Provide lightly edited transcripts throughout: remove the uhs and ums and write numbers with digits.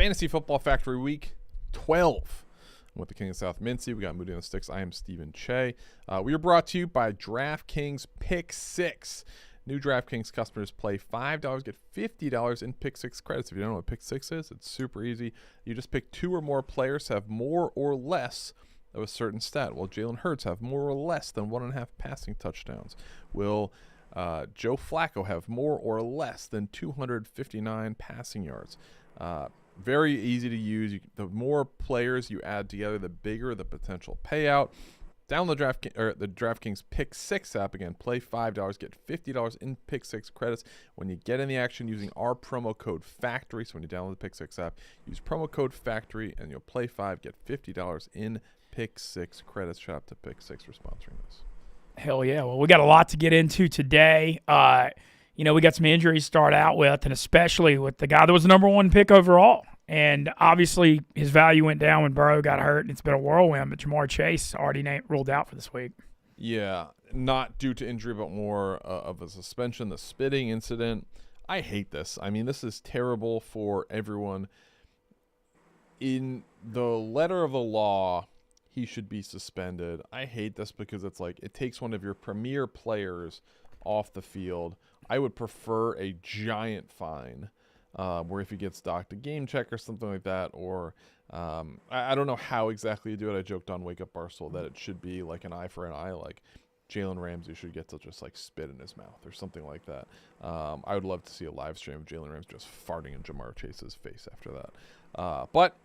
Fantasy Football Factory Week 12. I'm with the King of South Mintzy. We got Moody on the sticks. I am Stephen Cheah. We are brought to you by DraftKings Pick 6. New DraftKings customers play $5, get $50 in Pick 6 credits. If you don't know what Pick 6 is, it's super easy. You just pick two or more players to have more or less of a certain stat. Will Jalen Hurts have more or less than 1.5 passing touchdowns? Will Joe Flacco have more or less than 259 passing yards? Very easy to use. The more players you add together, the bigger the potential payout. Download the DraftKings Pick 6 app. Again, play $5, get $50 in Pick 6 credits when you get in the action using our promo code FACTORY. So when you download the Pick 6 app, use promo code FACTORY and you'll play $5, get $50 in Pick 6 credits. Shout out to Pick 6 for sponsoring this. Hell yeah. Well, we got a lot to get into today. We got some injuries to start out with, and especially with the guy that was the number one pick overall. And obviously his value went down when Burrow got hurt, and it's been a whirlwind, but Jamar Chase already ruled out for this week. Yeah, not due to injury, but more of a suspension, the spitting incident. I hate this. I mean, this is terrible for everyone. In the letter of the law, he should be suspended. I hate this because it's like it takes one of your premier players off the field. I would prefer a giant fine where if he gets docked a game check or something like that, or I don't know how exactly you do it. I joked on Wake Up Barstool that it should be like an eye for an eye, like Jalen Ramsey should get to just like spit in his mouth or something like that. I would love to see a live stream of Jalen Ramsey just farting in Jamar Chase's face after that. But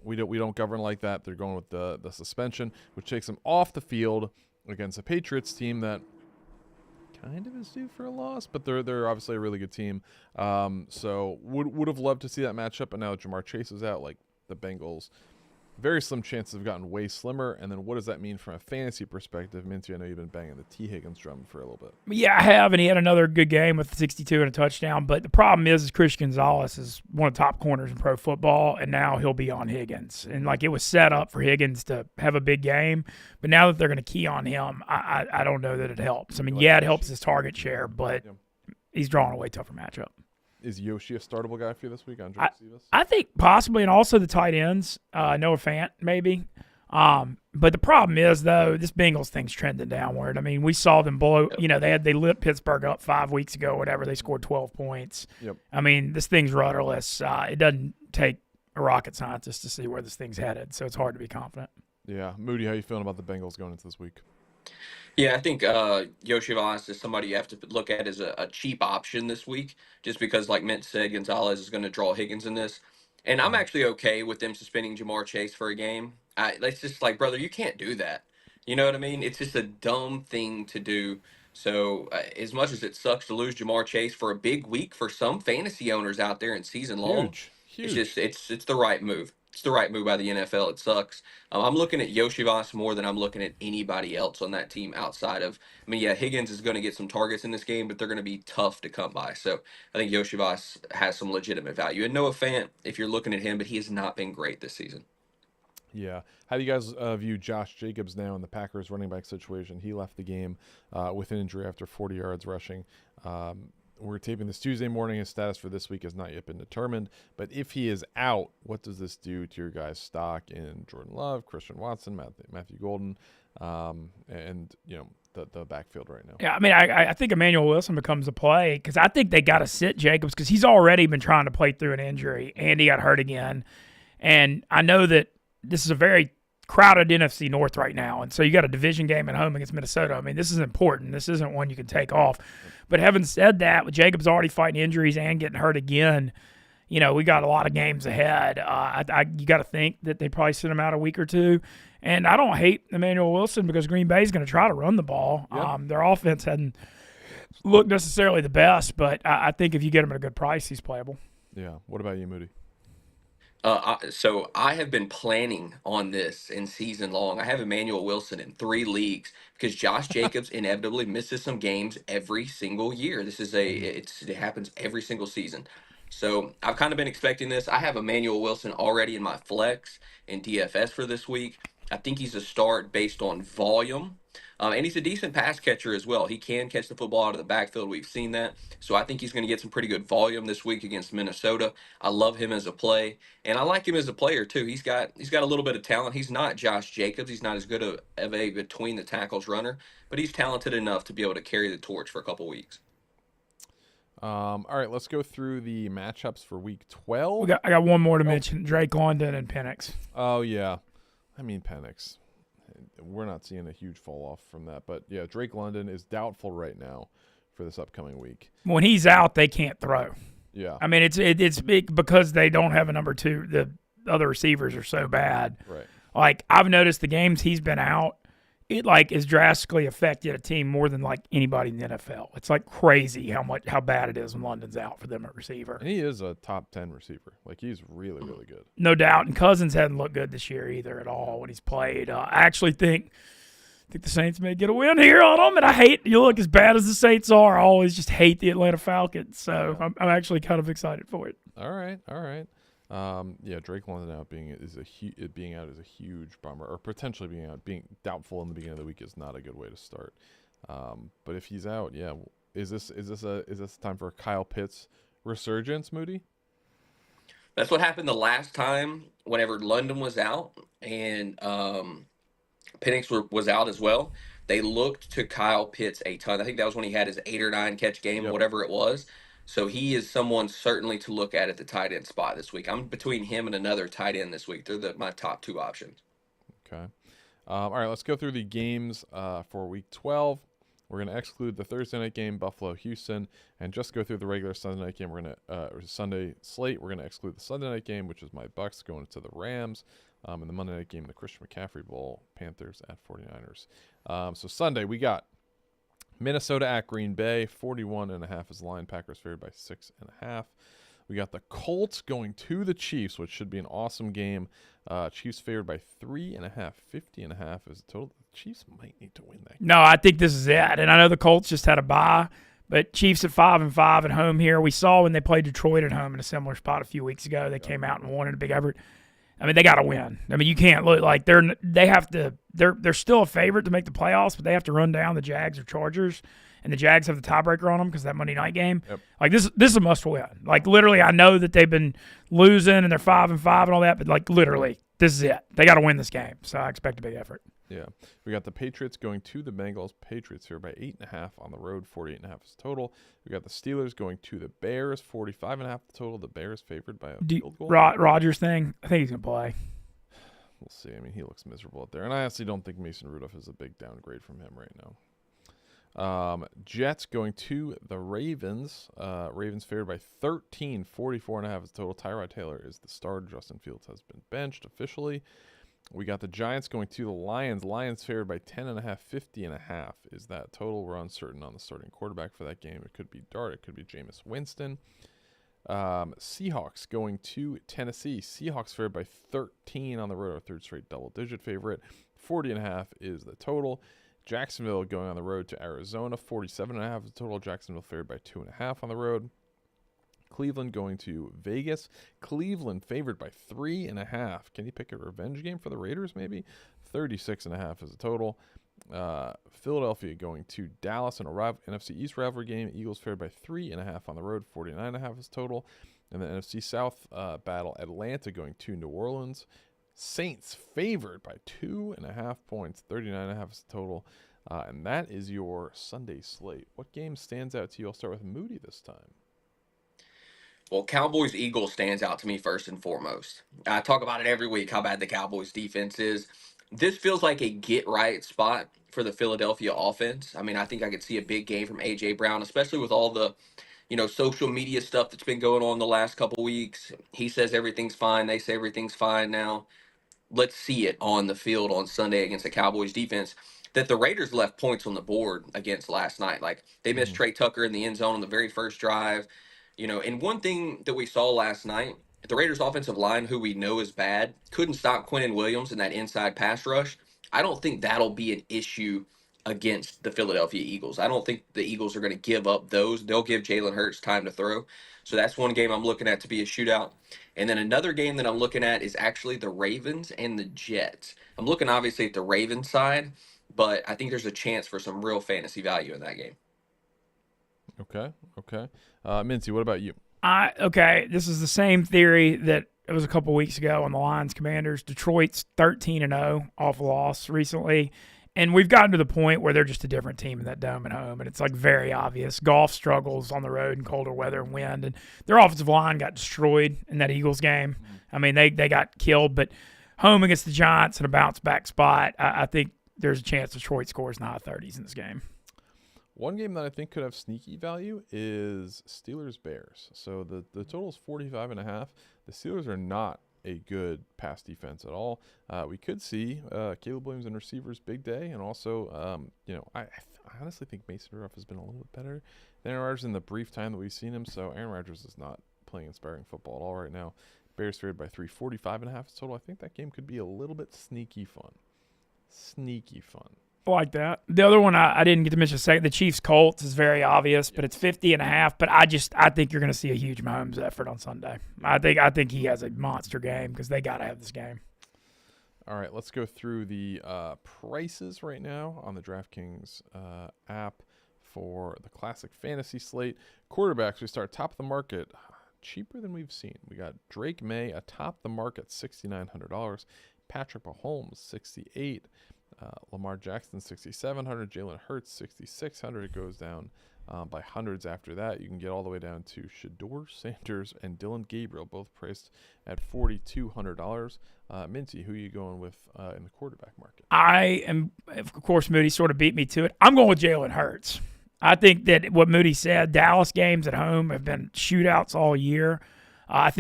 we don't govern like that. They're going with the suspension, which takes him off the field against a Patriots team that kind of is due for a loss, but they're obviously a really good team. So would have loved to see that matchup, but now that Jamar Chase is out, like the Bengals, very slim chances have gotten way slimmer. And then what does that mean from a fantasy perspective? Mintzy, I know you've been banging the T. Higgins drum for a little bit. Yeah, I have, and he had another good game with 62 and a touchdown. But the problem is Christian Gonzalez is one of the top corners in pro football, and now he'll be on Higgins. And like it was set up for Higgins to have a big game, but now that they're going to key on him, I don't know that it helps. I mean, yeah, it helps his target share, but he's drawing a way tougher matchup. Is Yoshi a startable guy for you this week on I think possibly, and also the tight ends, Noah Fant maybe. But the problem is, though, this Bengals thing's trending downward. I mean, we saw them blow. They lit Pittsburgh up 5 weeks ago, whatever. They scored 12 points. Yep. I mean, this thing's rudderless. It doesn't take a rocket scientist to see where this thing's headed, so it's hard to be confident. Yeah, Moody, how you feeling about the Bengals going into this week? Yeah, I think Yoshi Voss is somebody you have to look at as a cheap option this week, just because, like Mint said, Gonzalez is going to draw Higgins in this. And I'm actually okay with them suspending Jamar Chase for a game. It's just like, brother, you can't do that. You know what I mean? It's just a dumb thing to do. So as much as it sucks to lose Jamar Chase for a big week for some fantasy owners out there in season long, Huge. it's the right move. It's the right move by the NFL. It sucks. I'm looking at Yoshi Voss more than I'm looking at anybody else on that team outside of, Higgins is going to get some targets in this game, but they're going to be tough to come by. So I think Yoshi Voss has some legitimate value. And Noah Fant, if you're looking at him, but he has not been great this season. Yeah. How do you guys view Josh Jacobs now in the Packers running back situation? He left the game with an injury after 40 yards rushing. We're taping this Tuesday morning. His status for this week has not yet been determined. But if he is out, what does this do to your guys' stock in Jordan Love, Christian Watson, Matthew Golden, and the backfield right now? Yeah, I mean, I think Emmanuel Wilson becomes a play because I think they got to sit Jacobs because he's already been trying to play through an injury, and he got hurt again. And I know that this is a very crowded NFC North right now, and so you got a division game at home against Minnesota. I mean, this is important. This isn't one you can take off. But having said that, with Jacobs already fighting injuries and getting hurt again, we got a lot of games ahead. You got to think that they probably sit him out a week or two. And I don't hate Emmanuel Wilson because Green Bay is going to try to run the ball. Yep. Their offense hadn't looked necessarily the best, but I think if you get him at a good price, he's playable. Yeah. What about you, Moody? So I have been planning on this in season long. I have Emmanuel Wilson in 3 leagues because Josh Jacobs inevitably misses some games every single year. This is it happens every single season. So I've kind of been expecting this. I have Emmanuel Wilson already in my flex and DFS for this week. I think he's a start based on volume. And he's a decent pass catcher as well. He can catch the football out of the backfield. We've seen that. So I think he's going to get some pretty good volume this week against Minnesota. I love him as a play, and I like him as a player too. He's got a little bit of talent. He's not Josh Jacobs. He's not as good of a between the tackles runner, but he's talented enough to be able to carry the torch for a couple weeks. All right, let's go through the matchups for week 12. I got one more to mention: Drake London and Penix. Oh, yeah. I mean, Penix. We're not seeing a huge fall off from that. But, yeah, Drake London is doubtful right now for this upcoming week. When he's out, they can't throw. Yeah. I mean, it's big because they don't have a number two. The other receivers are so bad. Right. Like, I've noticed the games he's been out, it like is drastically affected a team more than like anybody in the NFL. It's like crazy how bad it is when London's out for them at receiver. And he is a top 10 receiver. Like, he's really, really good. No doubt. And Cousins hadn't looked good this year either at all when he's played. I actually think the Saints may get a win here on them. And I hate, you look, as bad as the Saints are, I always just hate the Atlanta Falcons. So I'm actually kind of excited for it. All right. Yeah, Drake London out being out is a huge bummer, or potentially being doubtful in the beginning of the week is not a good way to start. But if he's out, yeah, is this time for Kyle Pitts resurgence, Moody? That's what happened the last time whenever London was out and Penix was out as well. They looked to Kyle Pitts a ton. I think that was when he had his 8 or 9 catch game, Yep. whatever it was. So he is someone certainly to look at the tight end spot this week. I'm between him and another tight end this week. They're my top 2 options. Okay. All right, let's go through the games for week 12. We're going to exclude the Thursday night game, Buffalo-Houston, and just go through the regular Sunday night game. We're going to Sunday slate. We're going to exclude the Sunday night game, which is my Bucks going to the Rams, and the Monday night game, the Christian McCaffrey Bowl, Panthers at 49ers. So Sunday we got Minnesota at Green Bay, 41.5 is the line. Packers favored by 6.5. We got the Colts going to the Chiefs, which should be an awesome game. Chiefs favored by 3.5. 50.5 is the total. The Chiefs might need to win that game. No, I think this is it. And I know the Colts just had a bye, but Chiefs at 5-5 at home here. We saw when they played Detroit at home in a similar spot a few weeks ago. They came out and won in a big effort. I mean, they got to win. I mean, you can't look like they're still a favorite to make the playoffs, but they have to run down the Jags or Chargers, and the Jags have the tiebreaker on them because of that Monday night game. Yep. Like this is a must win. Like literally, I know that they've been losing and they're 5-5 and all that, but like literally, this is it. They got to win this game. So I expect a big effort. Yeah. We got the Patriots going to the Bengals. Patriots here by 8.5 on the road. 48.5 is total. We got the Steelers going to the Bears. 45.5 the total. The Bears favored by a field goal. Rodgers thing, I think he's going to play. We'll see. I mean, he looks miserable out there. And I honestly don't think Mason Rudolph is a big downgrade from him right now. Jets going to the Ravens. Ravens favored by 13. 44.5 is total. Tyrod Taylor is the starter. Justin Fields has been benched officially. We got the Giants going to the Lions. Lions favored by 10.5. 50.5 is that total. We're uncertain on the starting quarterback for that game. It could be Dart. It could be Jameis Winston. Seahawks going to Tennessee. Seahawks favored by 13 on the road. Our third straight double-digit favorite. 40.5 is the total. Jacksonville going on the road to Arizona. 47.5 is the total. Jacksonville favored by 2.5 on the road. Cleveland going to Vegas. Cleveland favored by 3.5. Can you pick a revenge game for the Raiders maybe? 36.5 is the total. Philadelphia going to Dallas in a NFC East rivalry game. Eagles favored by 3.5 on the road. 49.5 is total. And the NFC South battle. Atlanta going to New Orleans. Saints favored by 2.5 points. 39.5 is the total. And that is your Sunday slate. What game stands out to you? I'll start with Moody this time. Well, Cowboys-Eagles stands out to me first and foremost. I talk about it every week, how bad the Cowboys defense is. This feels like a get-right spot for the Philadelphia offense. I mean, I think I could see a big game from A.J. Brown, especially with all the, social media stuff that's been going on the last couple weeks. He says everything's fine. They say everything's fine now. Let's see it on the field on Sunday against the Cowboys defense that the Raiders left points on the board against last night. Like, they missed Trey Tucker in the end zone on the very first drive. And one thing that we saw last night, the Raiders offensive line, who we know is bad, couldn't stop Quinnen Williams in that inside pass rush. I don't think that'll be an issue against the Philadelphia Eagles. I don't think the Eagles are going to give up those. They'll give Jalen Hurts time to throw. So that's one game I'm looking at to be a shootout. And then another game that I'm looking at is actually the Ravens and the Jets. I'm looking obviously at the Ravens side, but I think there's a chance for some real fantasy value in that game. Okay. Okay. Mintzy, what about you? Okay, this is the same theory that it was a couple weeks ago on the Lions Commanders. Detroit's 13-0 off loss recently. And we've gotten to the point where they're just a different team in that dome at home. And it's like very obvious. Golf struggles on the road in colder weather and wind. And their offensive line got destroyed in that Eagles game. I mean, they got killed. But home against the Giants in a bounce back spot, I think there's a chance Detroit scores in the high 30s in this game. One game that I think could have sneaky value is Steelers-Bears. So the total is 45.5. The Steelers are not a good pass defense at all. We could see Caleb Williams and receivers big day, and also I honestly think Mason Rudolph has been a little bit better than Aaron Rodgers in the brief time that we've seen him. So Aaron Rodgers is not playing inspiring football at all right now. Bears favored by 3, 45.5 total. I think that game could be a little bit sneaky fun. Sneaky fun. I like that. The other one I didn't get to mention a second, the Chiefs Colts is very obvious, but it's 50.5. But I think you're going to see a huge Mahomes effort on Sunday. I think he has a monster game because they got to have this game. All right, let's go through the prices right now on the DraftKings app for the classic fantasy slate. Quarterbacks, we start top of the market, cheaper than we've seen. We got Drake May atop the market, $6,900. Patrick Mahomes, $68. Lamar Jackson, $6,700. Jalen Hurts, $6,600. It goes down by hundreds after that. You can get all the way down to Shedeur Sanders and Dylan Gabriel, both priced at $4,200. Mintzy, who are you going with in the quarterback market? I am, of course, Moody sort of beat me to it. I'm going with Jalen Hurts. I think that what Moody said, Dallas games at home have been shootouts all year. I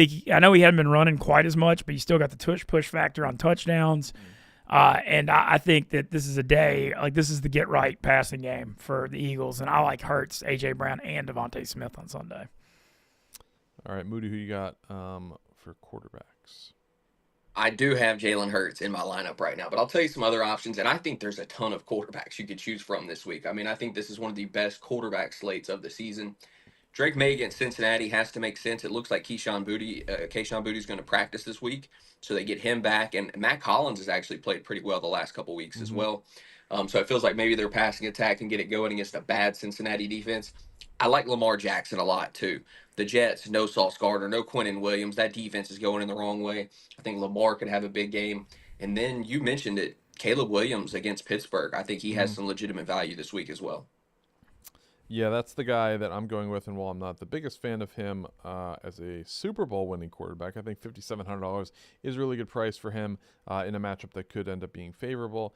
know he hadn't been running quite as much, but you still got the push factor on touchdowns. And I think that this is a day, like this is the get-right passing game for the Eagles, and I like Hurts, A.J. Brown, and Devontae Smith on Sunday. All right, Moody, who you got for quarterbacks? I do have Jalen Hurts in my lineup right now, but I'll tell you some other options, and I think there's a ton of quarterbacks you could choose from this week. I mean, I think this is one of the best quarterback slates of the season. Drake May against Cincinnati has to make sense. It looks like Kayshon Boutte's going to practice this week, so they get him back. And Matt Collins has actually played pretty well the last couple weeks as well. So it feels like maybe their passing attack can get it going against a bad Cincinnati defense. I like Lamar Jackson a lot, too. The Jets, no Sauce Gardner, no Quinnen Williams. That defense is going in the wrong way. I think Lamar could have a big game. And then you mentioned it, Caleb Williams against Pittsburgh. I think he has some legitimate value this week as well. Yeah, that's the guy that I'm going with, and while I'm not the biggest fan of him as a Super Bowl winning quarterback, I think $5,700 is a really good price for him in a matchup that could end up being favorable.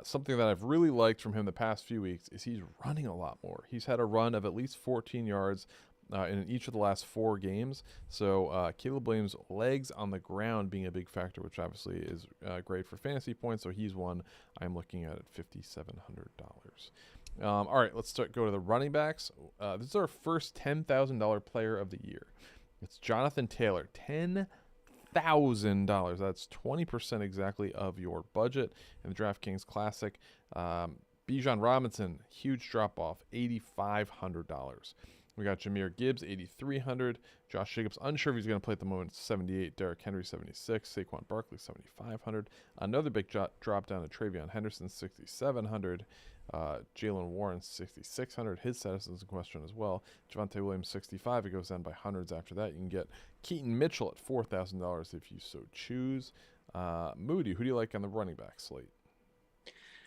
Something that I've really liked from him the past few weeks is he's running a lot more. He's had a run of at least 14 yards in each of the last 4 games. So Caleb Williams' legs on the ground being a big factor, which obviously is great for fantasy points. So he's one I'm looking at $5,700. All right, let's go to the running backs. This is our first $10,000 player of the year. It's Jonathan Taylor, $10,000. That's 20% exactly of your budget in the DraftKings Classic. Bijan Robinson, huge drop off, $8,500. We got Jahmyr Gibbs, $8,300. Josh Jacobs, unsure if he's going to play at the moment, $78. Derrick Henry, $76. Saquon Barkley, $7,500. Another big drop down to Travion Henderson, $6,700. Jalen Warren, $6,600. His status is in question as well. Javonte Williams, $65. It goes down by hundreds after that. You can get Keaton Mitchell at $4,000 if you so choose. Moody, who do you like on the running back slate?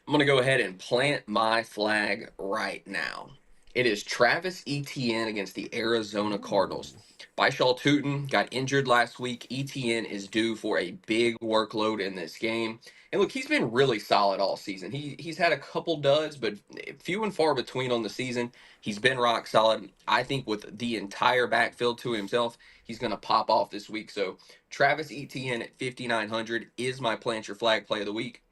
I'm going to go ahead and plant my flag right now. It is Travis Etienne against the Arizona Cardinals. Bishal Tootin got injured last week. Etienne is due for a big workload in this game. And look, he's been really solid all season. He's had a couple duds, but few and far between on the season. He's been rock solid. I think with the entire backfield to himself, he's going to pop off this week. So Travis Etienne at $5,900 is my plant your flag play of the week.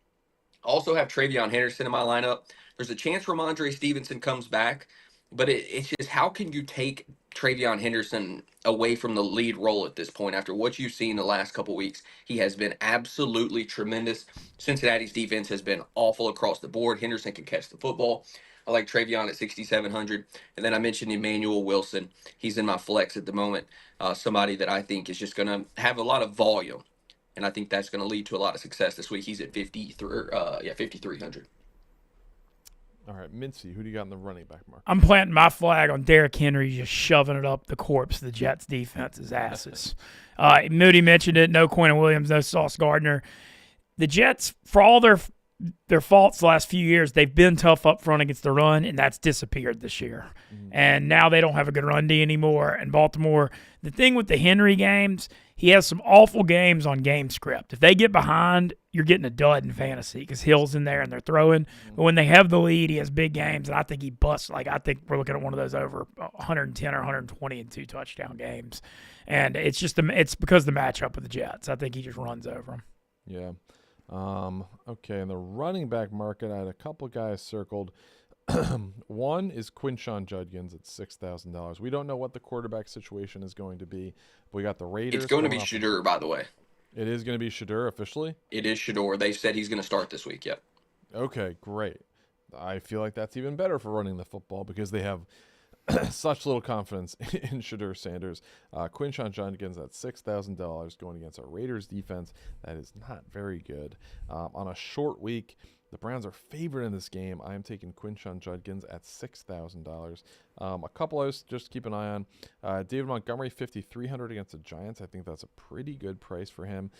Also have Travion Henderson in my lineup. There's a chance Ramondre Stevenson comes back, but it's just how can you take Travion Henderson away from the lead role at this point after what you've seen the last couple weeks? He has been absolutely tremendous. Cincinnati's defense has been awful across the board. Henderson can catch the football. I like Travion at 6,700. And then I mentioned Emmanuel Wilson. He's in my flex at the moment. Somebody that I think is just going to have a lot of volume. And I think that's going to lead to a lot of success this week. He's at 5,300. All right, Mintzy, who do you got in the running back market? I'm planting my flag on Derrick Henry, just shoving it up the corpse of the Jets' defense's asses. Moody mentioned it. No Quentin Williams, no Sauce Gardner. The Jets, for all their faults the last few years, they've been tough up front against the run, and that's disappeared this year. And now they don't have a good run D anymore. And Baltimore, the thing with the Henry games, he has some awful games on game script. If they get behind, you're getting a dud in fantasy because Hill's in there and they're throwing. But when they have the lead, he has big games, and I think he busts. Like, I think we're looking at one of those over 110 or 120 and 2 touchdown games. And it's just it's because of the matchup with the Jets. I think he just runs over them. Yeah. Okay, in the running back market, I had a couple guys circled. One is Quinshon Judkins at $6,000. We don't know what the quarterback situation is going to be. We got the Raiders. It's going to be Shedeur, by the way. It is going to be Shedeur officially? It is Shedeur. They said he's going to start this week, yep. Okay, great. I feel like that's even better for running the football because they have such little confidence in Shedeur Sanders. Quinshon Judkins at $6,000 going against a Raiders defense that is not very good. On a short week, the Browns are favored in this game. I am taking Quinshon Judkins at $6,000. A couple others just keep an eye on. David Montgomery, $5,300 against the Giants. I think that's a pretty good price for him.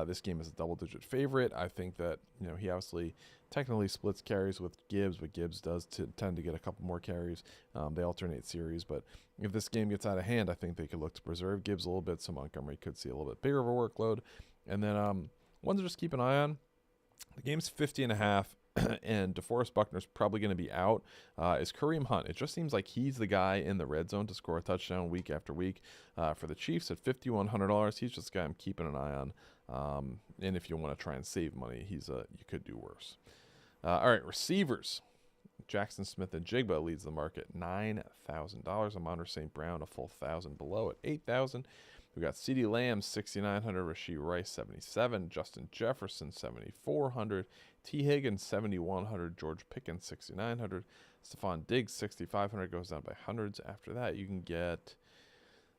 This game is a double-digit favorite. I think that he obviously technically splits carries with Gibbs, but Gibbs does tend to get a couple more carries. They alternate series, but if this game gets out of hand, I think they could look to preserve Gibbs a little bit, so Montgomery could see a little bit bigger of a workload. And then one to just keep an eye on. The game's 50.5, and DeForest Buckner's probably going to be out, is Kareem Hunt. It just seems like he's the guy in the red zone to score a touchdown week after week. For the Chiefs at $5,100, he's just the guy I'm keeping an eye on. And if you want to try and save money, you could do worse. All right, receivers. Jackson Smith and Jigba leads the market, $9,000. Amon St. Brown, a full $1,000 below at $8,000. We got CeeDee Lamb, $6,900. Rashee Rice, $77,000. Justin Jefferson, $7,400. T. Higgins, $7,100. George Pickens, $6,900. Stephon Diggs, $6,500. Goes down by hundreds. After that, you can get,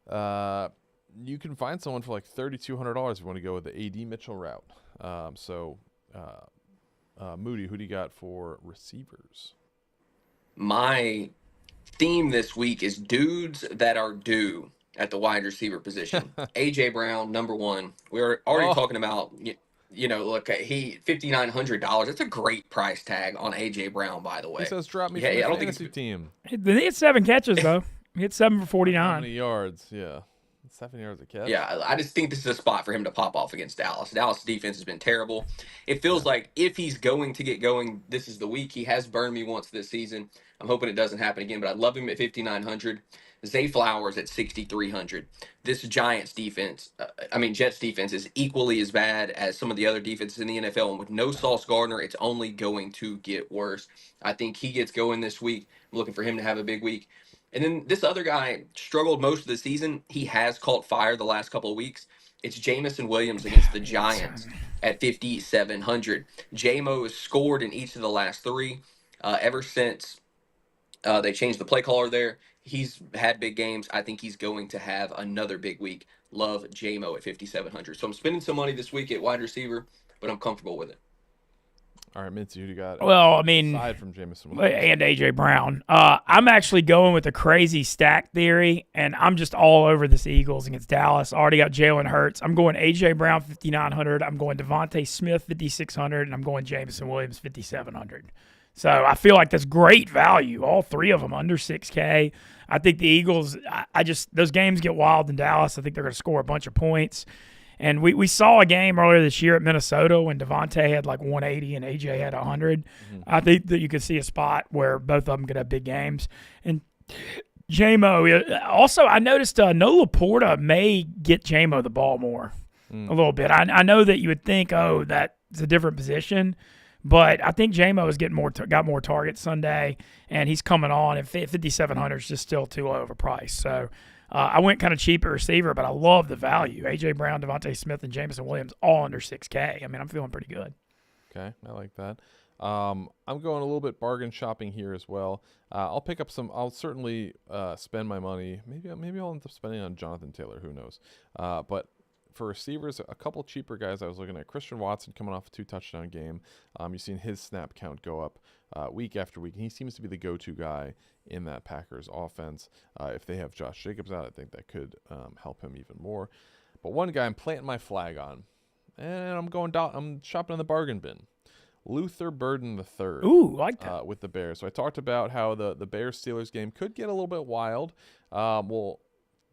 you can find someone for like $3,200 if you want to go with the A.D. Mitchell route. Moody, who do you got for receivers? My theme this week is dudes that are due at the wide receiver position. A.J. Brown, number one. We were already talking about, look, he $5,900. That's a great price tag on A.J. Brown, by the way. He says drop me from the fantasy team. He had 7 catches, though. He hit 7 for 49. How many yards? Yeah. 7 yards a catch. Yeah, I just think this is a spot for him to pop off against Dallas. Dallas' defense has been terrible. It feels like if he's going to get going, this is the week. He has burned me once this season. I'm hoping it doesn't happen again, but I love him at $5,900. Zay Flowers at $6,300. This Jets defense is equally as bad as some of the other defenses in the NFL. And with no Sauce Gardner, it's only going to get worse. I think he gets going this week. I'm looking for him to have a big week. And then this other guy struggled most of the season. He has caught fire the last couple of weeks. It's Jamison Williams against the Giants at $5,700. J-Mo has scored in each of the last 3. Ever since they changed the play caller there, he's had big games. I think he's going to have another big week. Love J-Mo at $5,700. So I'm spending some money this week at wide receiver, but I'm comfortable with it. All right, Mintzy, who do you got? Well, I mean, aside from Jamison Williams and A.J. Brown, I'm actually going with a crazy stack theory, and I'm just all over this Eagles against Dallas. I already got Jalen Hurts. I'm going A.J. Brown, $5,900. I'm going Devontae Smith, $5,600, and I'm going Jamison Williams, $5,700. So I feel like that's great value. All 3 of them under $6K. I think the Eagles, those games get wild in Dallas. I think they're going to score a bunch of points. And we saw a game earlier this year at Minnesota when Devontae had like 180 and AJ had 100. Mm-hmm. I think that you could see a spot where both of them could have big games. And J-Mo, also I noticed Noah Laporta may get J-Mo the ball more a little bit. I know that you would think, that's a different position. But I think J-Mo is getting got more targets Sunday, and he's coming on. And 5,700 is just still too low of a price. So I went kind of cheap at receiver, but I love the value. A.J. Brown, Devontae Smith, and Jameson Williams all under 6K. I mean, I'm feeling pretty good. Okay, I like that. I'm going a little bit bargain shopping here as well. I'll pick up some. I'll certainly spend my money. Maybe I'll end up spending on Jonathan Taylor. Who knows? But for receivers, a couple cheaper guys I was looking at. Christian Watson coming off a 2-touchdown game. You've seen his snap count go up week after week. And he seems to be the go-to guy in that Packers offense. If they have Josh Jacobs out, I think that could help him even more. But one guy I'm planting my flag on, and I'm shopping in the bargain bin. Luther Burden III. Ooh, like that. With the Bears. So I talked about how the Bears-Steelers game could get a little bit wild. Well,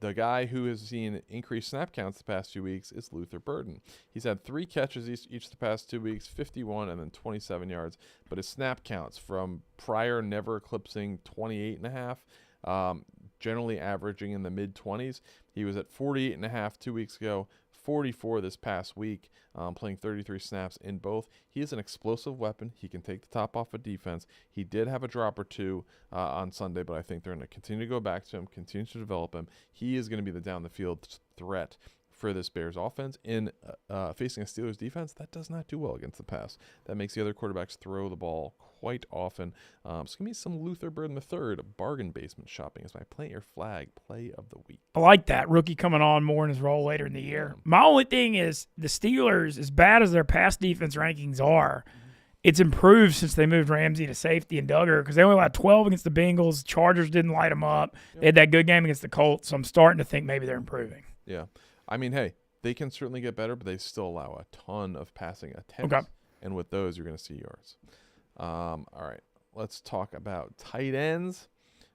the guy who has seen increased snap counts the past 2 weeks is Luther Burden. He's had 3 catches each the past 2 weeks, 51 and then 27 yards. But his snap counts from prior never eclipsing 28.5, generally averaging in the mid-20s. He was at 48.5 2 weeks ago, 44 this past week, playing 33 snaps in both. He is an explosive weapon. He can take the top off of defense. He did have a drop or two on Sunday, but I think they're going to continue to go back to him, continue to develop him. He is going to be the down-the-field threat for this Bears offense. In facing a Steelers defense, that does not do well against the pass. That makes the other quarterbacks throw the ball quite often. So give me some Luther Burden III bargain basement shopping as my plant your flag play of the week. I like that. Rookie coming on more in his role later in the year. My only thing is the Steelers, as bad as their pass defense rankings are, it's improved since they moved Ramsey to safety and Duggar because they only allowed 12 against the Bengals. Chargers didn't light them up. They had that good game against the Colts, so I'm starting to think maybe they're improving. Yeah. I mean, hey, they can certainly get better, but they still allow a ton of passing attempts. Okay. And with those, you're going to see yards. All right. Let's talk about tight ends.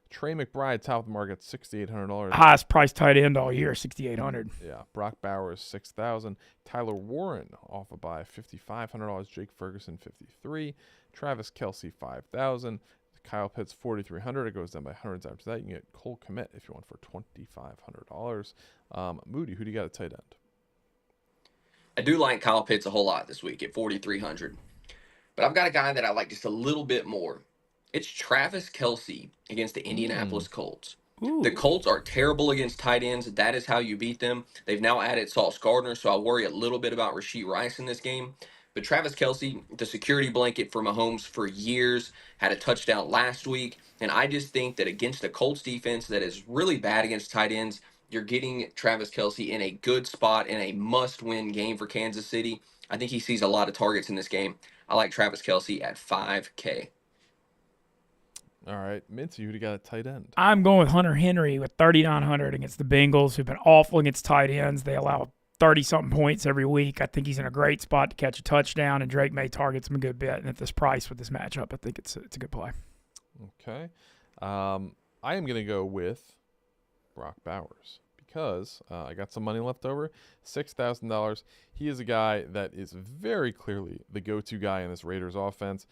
Trey McBride, top of the market, $6,800. Highest priced tight end all year, $6,800. Yeah. Brock Bowers, $6,000. Tyler Warren, off a buy, $5,500. Jake Ferguson, $53,000. Travis Kelce, $5,000. Kyle Pitts, $4,300. It goes down by hundreds after that. You can get Cole Kmet if you want for $2,500. Moody, who do you got at tight end? I do like Kyle Pitts a whole lot this week at 4,300. But I've got a guy that I like just a little bit more. It's Travis Kelce against the Indianapolis Colts. Ooh. The Colts are terrible against tight ends. That is how you beat them. They've now added Sauce Gardner, so I worry a little bit about Rashee Rice in this game. But Travis Kelce, the security blanket for Mahomes for years, had a touchdown last week. And I just think that against the Colts defense that is really bad against tight ends, you're getting Travis Kelce in a good spot in a must-win game for Kansas City. I think he sees a lot of targets in this game. I like Travis Kelce at $5K. All right, Mintzy, who do you got at tight end? I'm going with Hunter Henry with 3,900 against the Bengals, who've been awful against tight ends. They allow 30-something points every week. I think he's in a great spot to catch a touchdown, and Drake May targets him a good bit. And at this price with this matchup, I think it's a good play. Okay. I am going to go with Brock Bowers because I got some money left over, $6,000. He is a guy that is very clearly the go-to guy in this Raiders offense.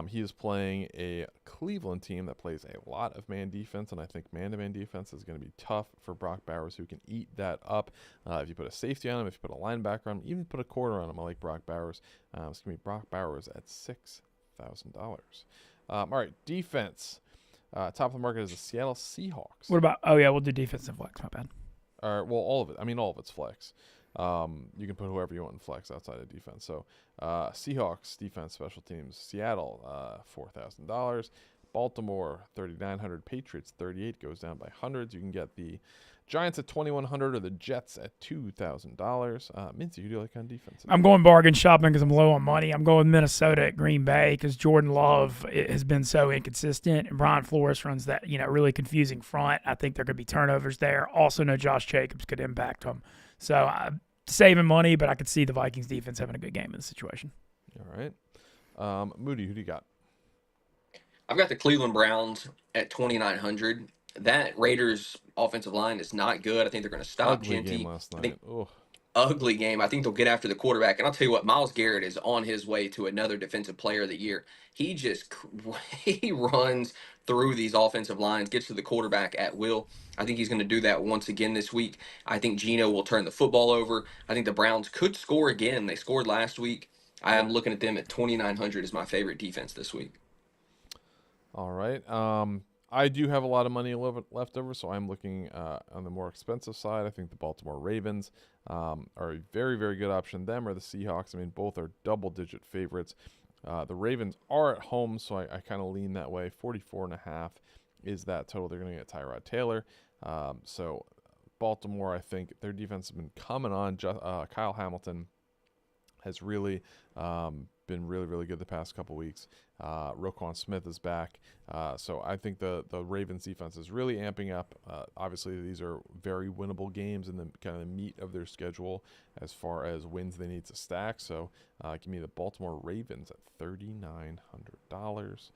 He is playing a Cleveland team that plays a lot of man defense, and I think man-to-man defense is going to be tough for Brock Bowers, who can eat that up. If you put a safety on him, if you put a linebacker on him, even put a corner on him, I like Brock Bowers. It's going to be Brock Bowers at $6,000. All right, defense. Top of the market is the Seattle Seahawks. What about – oh, yeah, we'll do defensive flex. My bad. Well, all of it. I mean, all of it's flex. You can put whoever you want in flex outside of defense. So, Seahawks defense, special teams. Seattle, $4,000. Baltimore, $3,900. Patriots, $3,800. Goes down by hundreds. You can get the Giants at $2,100 or the Jets at $2,000. Mintzy, who do you like on defense? I'm going bargain shopping because I'm low on money. I'm going Minnesota at Green Bay because Jordan Love has been so inconsistent, and Brian Flores runs that really confusing front. I think there could be turnovers there. Also, no Josh Jacobs could impact them. So I'm saving money, but I could see the Vikings defense having a good game in this situation. All right, Moody, who do you got? I've got the Cleveland Browns at 2,900. That Raiders offensive line is not good. I think they're going to stop Genty. Game last night. Ugly game. I think they'll get after the quarterback. And I'll tell you what, Myles Garrett is on his way to another defensive player of the year. He runs through these offensive lines, gets to the quarterback at will. I think he's going to do that once again this week. I think Geno will turn the football over. I think the Browns could score again. They scored last week. I am looking at them at 2,900 as my favorite defense this week. All right. I do have a lot of money left over, so I'm looking on the more expensive side. I think the Baltimore Ravens are a very, very good option. Them or the Seahawks. I mean, both are double-digit favorites. The Ravens are at home, so I kind of lean that way. 44.5 is that total. They're going to get Tyrod Taylor. So Baltimore, I think their defense has been coming on. Kyle Hamilton has really been really, really good the past couple weeks. Roquan Smith is back. So I think the Ravens defense is really amping up. Obviously, these are very winnable games in the kind of the meat of their schedule as far as wins they need to stack. So give me the Baltimore Ravens at $3,900.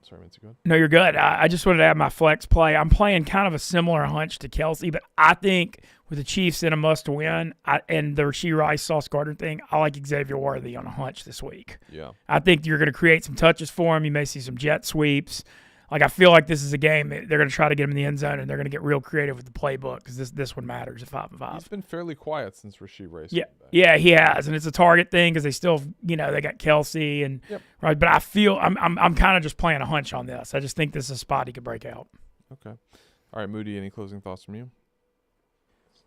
Sorry, Mintzy, go ahead. No, you're good. I just wanted to add my flex play. I'm playing kind of a similar hunch to Kelsey, but I think with the Chiefs in a must-win and the Rashee Rice, Sauce Gardner thing, I like Xavier Worthy on a hunch this week. Yeah. I think you're going to create some touches for him. You may see some jet sweeps. Like, I feel like this is a game they're going to try to get him in the end zone, and they're going to get real creative with the playbook because this one matters at 5-5. He's been fairly quiet since Rashee Rice. Yeah, he has, and it's a target thing because they still, they got Kelsey and right. But I feel I'm kind of just playing a hunch on this. I just think this is a spot he could break out. Okay, all right, Moody. Any closing thoughts from you?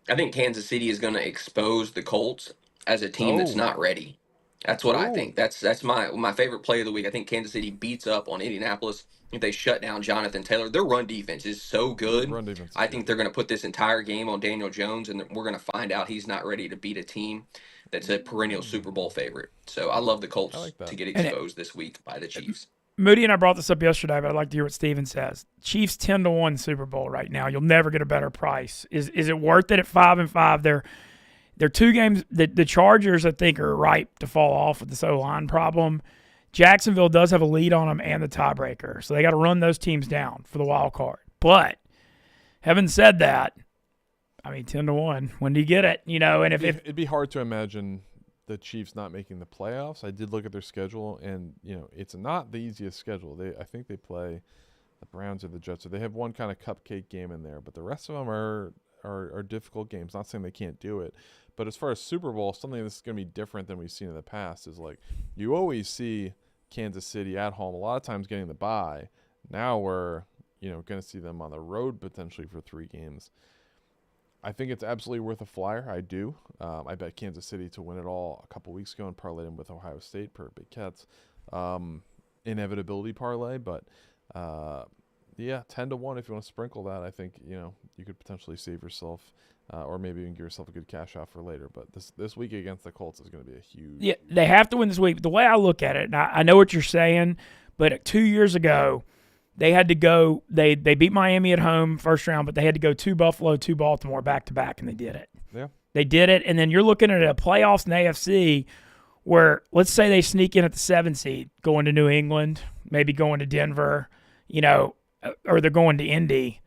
I think Kansas City is going to expose the Colts as a team that's not ready. That's what I think. That's my favorite play of the week. I think Kansas City beats up on Indianapolis. If they shut down Jonathan Taylor, their run defense is so good. I think they're going to put this entire game on Daniel Jones, and we're going to find out he's not ready to beat a team that's a perennial Super Bowl favorite. So I love the Colts to get exposed this week by the Chiefs. Moody and I brought this up yesterday, but I'd like to hear what Steven says. Chiefs 10-1 Super Bowl right now. You'll never get a better price. Is it worth it at 5-5? They're 2 games. The Chargers, I think, are ripe to fall off with this O-line problem. Jacksonville does have a lead on them and the tiebreaker, so they got to run those teams down for the wild card. But having said that, I mean, 10-1. When do you get it? And if it'd be hard to imagine the Chiefs not making the playoffs. I did look at their schedule, and it's not the easiest schedule. I think they play the Browns or the Jets, so they have one kind of cupcake game in there, but the rest of them are difficult games. Not saying they can't do it, but as far as Super Bowl, something that's going to be different than we've seen in the past is like you always see Kansas City at home a lot of times getting the bye. Now we're going to see them on the road potentially for 3 games. I think it's absolutely worth a flyer. I do. I bet Kansas City to win it all a couple weeks ago and parlayed them with Ohio State per Big Cats. Inevitability parlay, but 10-1 if you want to sprinkle that. I think you could potentially save yourself, or maybe even give yourself a good cash out for later. But this week against the Colts is going to be a huge. Yeah, they have to win this week. The way I look at it, and I know what you're saying, but 2 years ago, they had to go. They beat Miami at home first round, but they had to go to Buffalo, to Baltimore back to back, and they did it. Yeah, they did it. And then you're looking at a playoffs in the AFC where let's say they sneak in at the 7 seed, going to New England, maybe going to Denver, or they're going to Indy.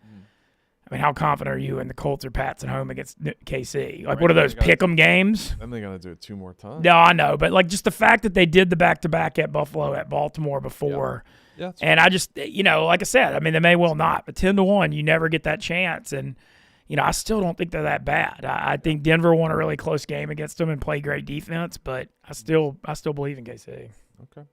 I mean, how confident are you in the Colts or Pats at home against KC? Like, what are those pick'em games? Then they're gonna do it 2 more times. No, I know, but like just the fact that they did the back-to-back at Buffalo, at Baltimore before. Yeah, and I just, like I said, I mean, they may well not, but 10-1, you never get that chance. And, I still don't think they're that bad. I think Denver won a really close game against them and played great defense, but I still believe in KC. Okay.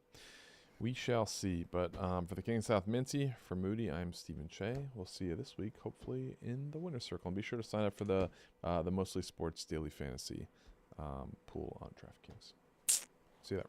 We shall see. But for the King of South Mintzy, for Moody, I'm Stephen Cheah. We'll see you this week, hopefully in the winner's circle. And be sure to sign up for the Mostly Sports Daily Fantasy pool on DraftKings. See you there.